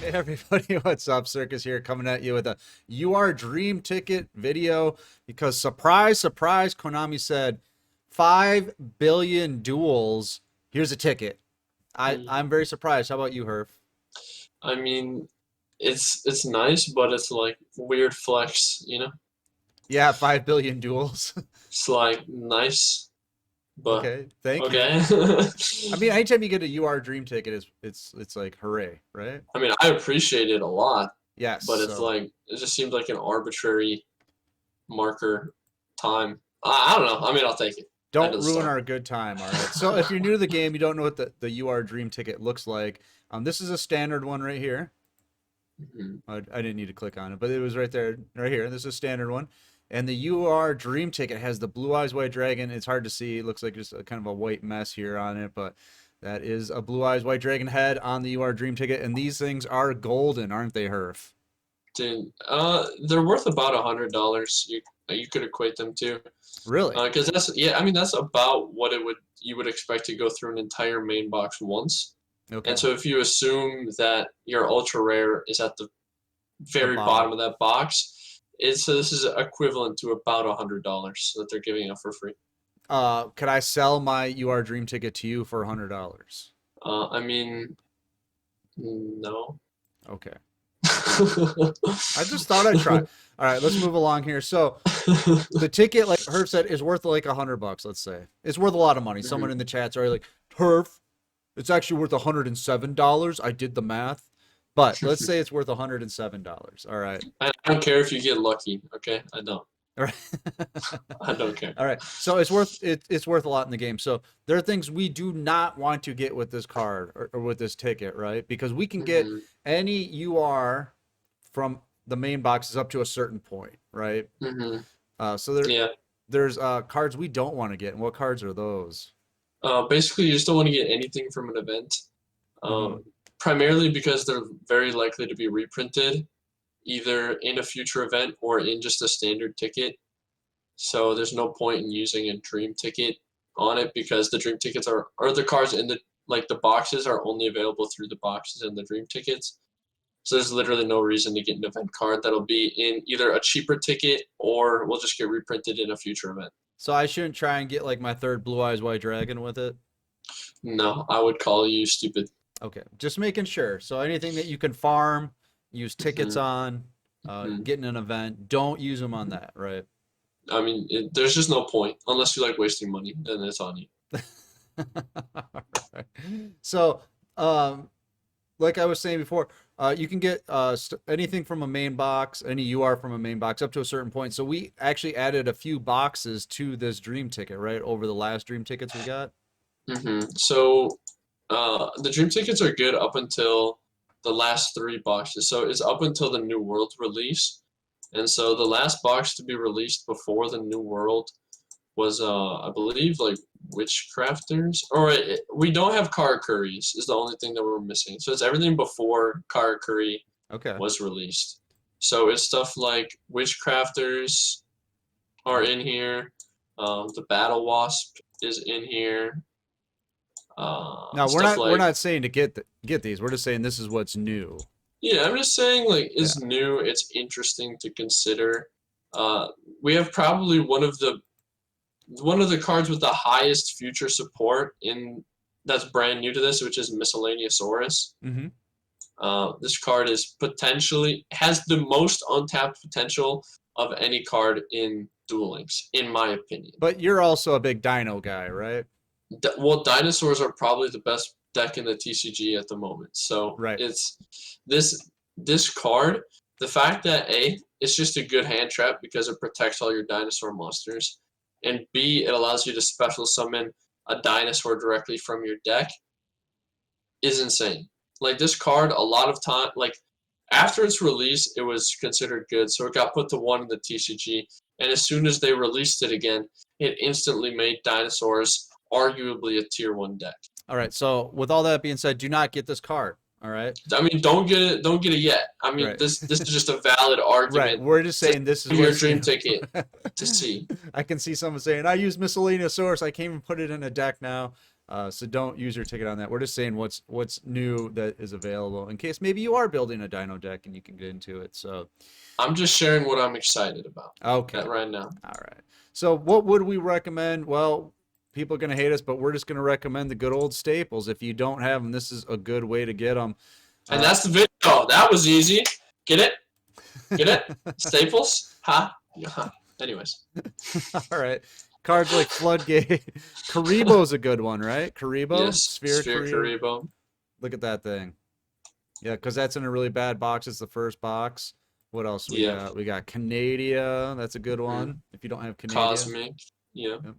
Hey everybody, what's up? Circus here coming at you with a UR Dream Ticket video because surprise, surprise, Konami said 5 billion duels. Here's a ticket. I'm very surprised. How about you, Herf? I mean, it's nice, but it's like weird flex, you know? Yeah, 5 billion duels. It's like nice, but Okay, thank you. okay. I mean, anytime you get a UR Dream Ticket, it's like hooray, right? I mean, I appreciate it a lot, Yes. but it's So like it just seems like an arbitrary marker time. I don't know. I mean, I'll take it. End don't of the ruin story. our good time. All right. So if you're new to the game, you don't know what the UR Dream Ticket looks like. This is a standard one right here. Mhm. I didn't need to click on it, but it was right there, right here. This is a standard one. And the UR Dream Ticket has the Blue Eyes White Dragon. It's hard to see. It looks like just a kind of a white mess here on it, but that is a Blue Eyes White Dragon head on the UR Dream Ticket. And these things are golden, aren't they, Herf? Dude, they're worth about $100. You could equate them to, Really? because that's yeah. I mean, that's about what it would you would expect to go through an entire main box once. And Okay. so if you assume that your ultra rare is at the The very bottom. bottom of that box, so this is equivalent to about $100 that they're giving out for free. Could I sell my UR Dream Ticket to you for $100? I mean, no. Okay. I just thought I'd try. All right, let's move along here. So the ticket, like Herf said, is worth like $100. Let's say it's worth a lot of money. Someone in the chat's already like, Herf, it's actually worth $107. I did the math, but let's say it's worth $107. All right, I don't care if you get lucky. Okay, I don't. all right, I don't care. all right. So it's worth a lot in the game. So there are things we do not want to get with this card or with this ticket, right? Because we can get Hmm. any UR from the main boxes up to a certain point, right? Hmm. So there Yeah. there's cards we don't want to get. And what cards are those? Basically, you just don't want to get anything from an event. Hmm. Primarily because they're very likely to be reprinted, either in a future event or in just a standard ticket. So there's no point in using a dream ticket on it because the dream tickets are the cards in the like the boxes are only available through the boxes and the dream tickets. So there's literally no reason to get an event card that'll be in either a cheaper ticket or will just get reprinted in a future event. So I shouldn't try and get like my third Blue Eyes White Dragon with it. No, I would call you stupid. Okay, just making sure. So anything that you can farm, use tickets Hmm. on, Hmm. get in an event, don't use them on that, right? I mean, there's just no point unless you like wasting money, then it's on you. Alright. So, um, like I was saying before, you can get anything from a main box, any UR from a main box up to a certain point. So we actually added a few boxes to this dream ticket, right? Over the last dream tickets we got. So the dream tickets are good up until the last three boxes. So it's up until the New World release. And so the last box to be released before the New World was I believe like Witchcrafters. Or we don't have Karakuri's is the only thing that we're missing. So it's everything before Karakuri Okay. was released. So it's stuff like Witchcrafters are in here. The Battle Wasp is in here. Now Stuff we're like not saying to get these. We're just saying this is what's new. yeah, I'm just saying like Yeah. is new. It's interesting to consider. Uh, we have probably one of the cards with the highest future support in that's brand new to this, which is Miscellaneousaurus. Mm-hmm. This card is potentially has the most untapped potential of any card in Duel Links, in my opinion. But you're also a big Dino guy, right? Well, dinosaurs are probably the best deck in the TCG at the moment. So Right. it's this card. The fact that it's just a good hand trap because it protects all your dinosaur monsters, and B, it allows you to special summon a dinosaur directly from your deck is insane. Like this card, a lot of time, like after its release, it was considered good, so it got put to one in the TCG. And as soon as they released it again, it instantly made dinosaurs arguably a tier one deck. All right. So with all that being said, do not get this card. All right. I mean, don't get it, don't get it yet. I mean, Right. this is just a valid Right. argument We're just to saying this is save your what's dream new. ticket to see. I can see someone saying, I use miscellaneous source. I can't even put it in a deck now. So don't use your ticket on that. We're just saying what's new that is available in case maybe you are building a dino deck and you can get into it. So I'm just sharing what I'm excited about okay, right now. all right. So what would we recommend? Well, people are gonna hate us, but we're just gonna recommend the good old staples. If you don't have them, this is a good way to get them. And that's the video. That was easy. Get it? Get it? Staples? Ha. Huh? Anyways. All right. Cards like Floodgate. Karibo's a good one, right? Karibo? Yes. Sphere Sphere Karibo. Karibo. Look at that thing. Yeah, because that's in a really bad box. It's the first box. What else we Yeah. got? We got Canadia. That's a good Mm-hmm. one. If you don't have Canadia. Cosmic. Yeah. Yep.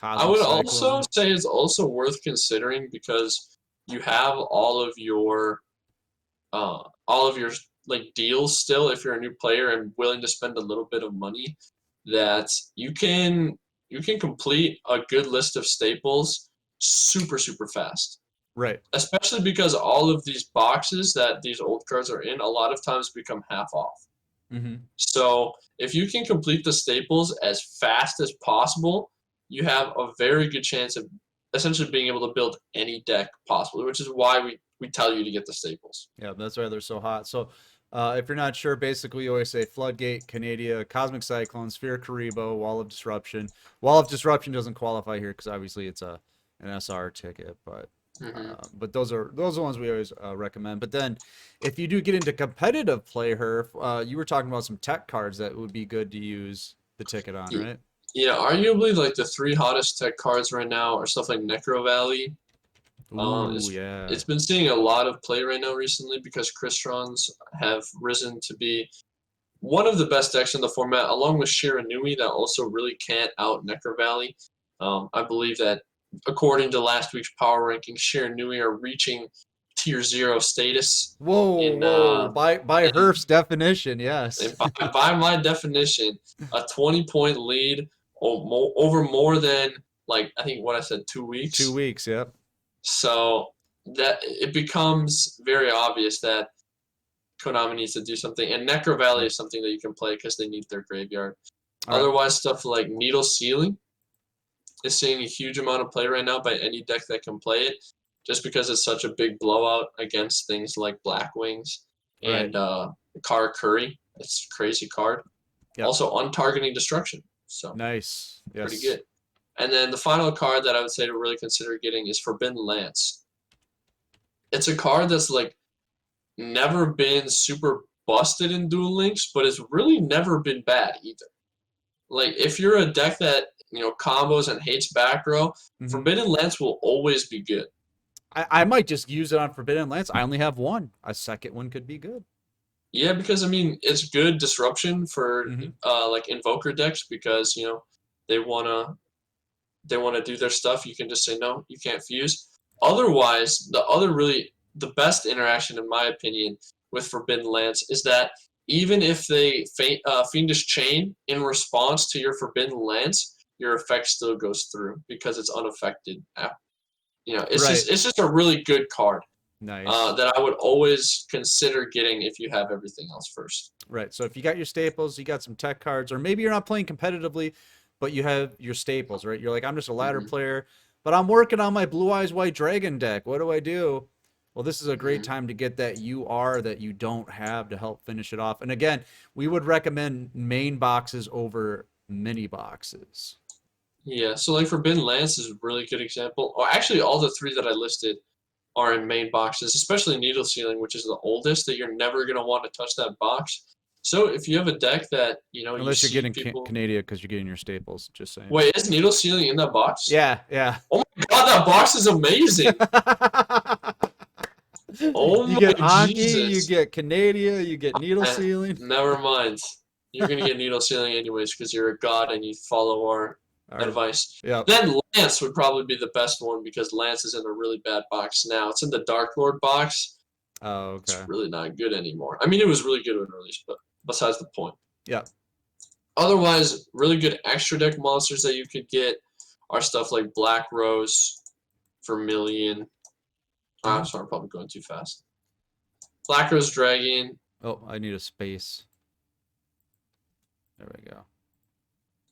I Cosmic would also Cyclone. say it's also worth considering because you have all of your like deals still if you're a new player and willing to spend a little bit of money that you can complete a good list of staples super fast, Right. especially because all of these boxes that these old cards are in a lot of times become half off. Mm-hmm. So if you can complete the staples as fast as possible, you have a very good chance of essentially being able to build any deck possible, which is why we tell you to get the staples. Yeah, that's why they're so hot. So, if you're not sure, basically, you always say Floodgate, Canadia, Cosmic Cyclone, Sphere Karibo, Wall of Disruption. Wall of Disruption doesn't qualify here because obviously it's an SR ticket, Hmm. but those are the ones we always recommend. But then, if you do get into competitive play, Herf, you were talking about some tech cards that would be good to use the ticket on, right? Yeah, arguably like the three hottest tech cards right now are stuff like Necro Valley. Ooh, It's yeah. it's been seeing a lot of play right now recently because Cristrons have risen to be one of the best decks in the format, along with Shiranui, that also really can't out Necro Valley. I believe that according to last week's power rankings, Shiranui are reaching tier 0 status Whoa, in whoa. By in, Herf's definition, yes. by my definition, a 20-point lead over more than like I think what I said 2 2 weeks. weeks, yep. So that it becomes very obvious that Konami needs to do something, and Necro Valley Yep. is something that you can play because they need their graveyard. All right. Otherwise, stuff like Needle Sealing is seeing a huge amount of play right now by any deck that can play it, just because it's such a big blowout against things like Black Wings Right. and Kara Curry. It's a crazy card. Yep. Also, Untargeting Destruction. So, Nice. pretty Yes. good. And then the final card that I would say to really consider getting is Forbidden Lance. It's a card that's like never been super busted in Duel Links, but it's really never been bad either. Like if you're a deck that combos and hates back row, Hmm. Forbidden Lance will always be good. I might just use it on Forbidden Lance. I only have one. A second one could be good. Yeah, because I mean it's good disruption for Hmm. like invoker decks because they wanna they wanna do their stuff. You can just say no, you can't fuse. Otherwise, the best interaction in my opinion with Forbidden Lance is that even if they Fiendish Chain in response to your Forbidden Lance, your effect still goes through because it's unaffected. It's Right. just a really good card Nice. that I would always consider getting if you have everything else first. Right. So if you got your staples, you got some tech cards, or maybe you're not playing competitively, but you have your staples, right? You're like, I'm just a ladder Hmm. player, but I'm working on my Blue Eyes White Dragon deck. What do I do? Well, this is a great Hmm. time to get that UR that you don't have to help finish it off. And again, we would recommend main boxes over mini boxes. Yeah, so like Forbidden Lance is a really good example. Or actually, all the three that I listed are in main boxes, especially Needle Sealing, which is the oldest, that you're never going to want to touch that box. So if you have a deck that, you Unless you're see getting people. Canada because you're getting your staples, just saying. Wait, is Needle Sealing in that box? Yeah, yeah. Oh my god, that box is amazing! Oh You my get Anki, you Jesus! get Canada, you get needle sealing. Never mind. You're going to get Needle Sealing anyways because you're a god and you follow our Or, advice. yep. Then Lance would probably be the best one because Lance is in a really bad box now. It's in the Dark Lord box. Oh, It's okay. really not good anymore. I mean, it was really good when released, but besides the point. Yep. Otherwise, really good extra deck monsters that you could get are stuff like Black Rose, Vermilion. Hmm. Sorry, I'm probably going too fast. Black Rose Dragon. Oh, I need a space. There we go.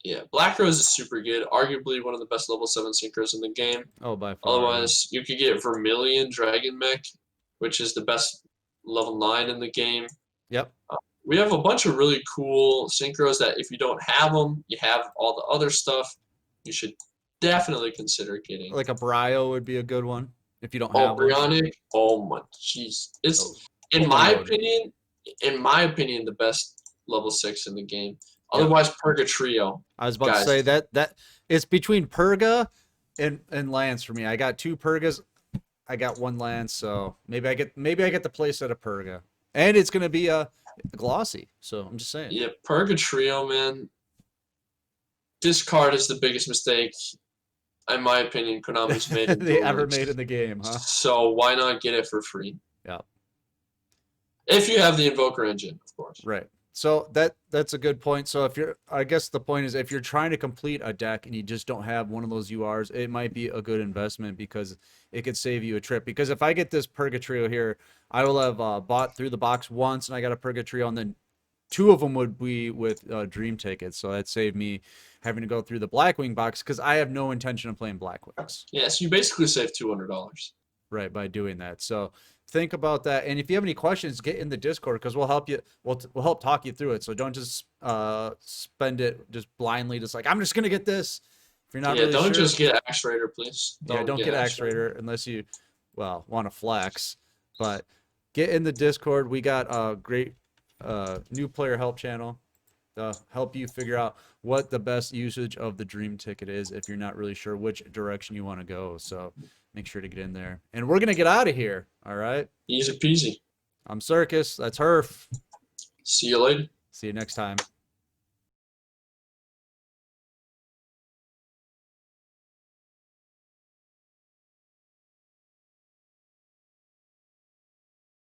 Yeah, Black Rose is super good. Arguably one of the best level 7 synchros in the game. Oh, by far. Otherwise, you could get Vermilion Dragon Mech, which is the best level 9 in the game. Yep. We have a bunch of really cool synchros that if you don't have them, you have all the other stuff. You should definitely consider getting. Like a Brio would be a good one if you don't Oh, have one. Brionic! Oh my jeez. It's Oh, in my overloaded. opinion, the best level 6 in the game. Yep. Otherwise, Purgatrio. I was about to Guys. say that it's between Purga and Lance for me. I got 2 Purgas. I got 1 Lance, so maybe I get the playset of Purga, and it's gonna be a glossy. So I'm just saying. Yeah, Purgatrio, man. This card is the biggest mistake, in my opinion, Konami's made in they Duel ever Links. made in the game, huh? So why not get it for free? Yeah. If you have the Invoker engine, of course. Right. So that's a good point. So if you're, I guess the point is if you're trying to complete a deck and you just don't have one of those URs, it might be a good investment because it could save you a trip. Because if I get this Purgatrio here, I will have bought through the box once and I got a Purgatrio, and then 2 of them would be with Dream tickets. So that saved me having to go through the Blackwing box because I have no intention of playing Blackwings. Yeah, so you basically save $200. Right, by doing that. So think about that, and if you have any questions, get in the Discord because we'll help you. We'll help talk you through it. So don't just spend it just blindly, just like I'm just gonna get this. If you're not really don't sure, just get Axe Raider, please. don't get Axe Raider unless you, well, want to flex. But get in the Discord. We got a great new player help channel to help you figure out what the best usage of the Dream ticket is if you're not really sure which direction you want to go. So make sure to get in there. And we're going to get out of here. All right. Easy peasy. I'm Circus. That's Herf. See you later. See you next time.